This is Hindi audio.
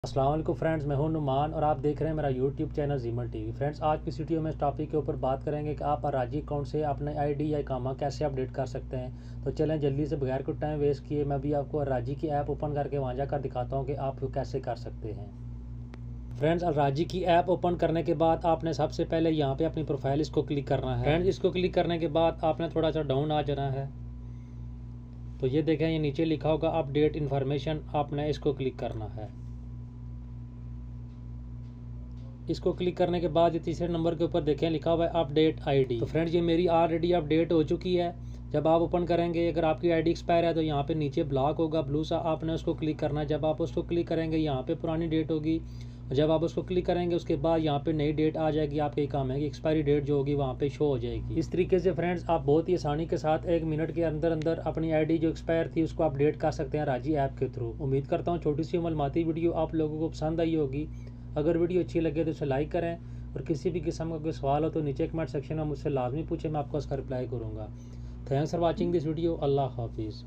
अस्सलाम वालेकुम फ्रेंड्स, मैं हूं नुमान और आप देख रहे हैं मेरा यूट्यूब चैनल जीमल टीवी। फ्रेंड्स, आज की वीडियो में इस टॉपिक के ऊपर बात करेंगे कि आप अराजी अकाउंट से अपने आईडी या इकामा कैसे अपडेट कर सकते हैं। तो चलें जल्दी से बगैर कोई टाइम वेस्ट किए मैं भी आपको अराजी की ऐप ओपन करके वहाँ जाकर दिखाता हूँ कि आप कैसे कर सकते हैं। फ्रेंड्स, अराजी की ऐप ओपन करने के बाद आपने सबसे पहले यहाँ पे अपनी प्रोफाइल इसको क्लिक करना है। फ्रेंड्स, इसको क्लिक करने के बाद आपने थोड़ा सा डाउन आ जाना है। तो ये देखें, ये नीचे लिखा होगा अपडेट इन्फॉर्मेशन, आपने इसको क्लिक करना है। इसको क्लिक करने के बाद ये तीसरे नंबर के ऊपर देखें लिखा हुआ है अपडेट आईडी। तो फ्रेंड्स, ये मेरी ऑलरेडी अपडेट हो चुकी है। जब आप ओपन करेंगे, अगर आपकी आईडी एक्सपायर है तो यहाँ पे नीचे ब्लॉक होगा ब्लू सा, आपने उसको क्लिक करना है। जब आप उसको क्लिक करेंगे यहाँ पे पुरानी डेट होगी, जब आप उसको क्लिक करेंगे उसके बाद यहाँ पे नई डेट आ जाएगी। आपके काम है कि एक्सपायरी डेट जो होगी वहाँ पे शो हो जाएगी। इस तरीके से फ्रेंड्स, आप बहुत ही आसानी के साथ 1 मिनट के अंदर अंदर अपनी आईडी जो एक्सपायर थी उसको अपडेट कर सकते हैं अराजी ऐप के थ्रू। उम्मीद करता हूँ छोटी सी मालूमाती वीडियो आप लोगों को पसंद आई होगी। अगर वीडियो अच्छी लगे तो इसे लाइक करें और किसी भी किस्म का कोई सवाल हो तो नीचे कमेंट सेक्शन में मुझसे लाजमी पूछें, मैं आपको उसका रिप्लाई करूँगा। Thanks for watching this video. अल्लाह हाफिज़।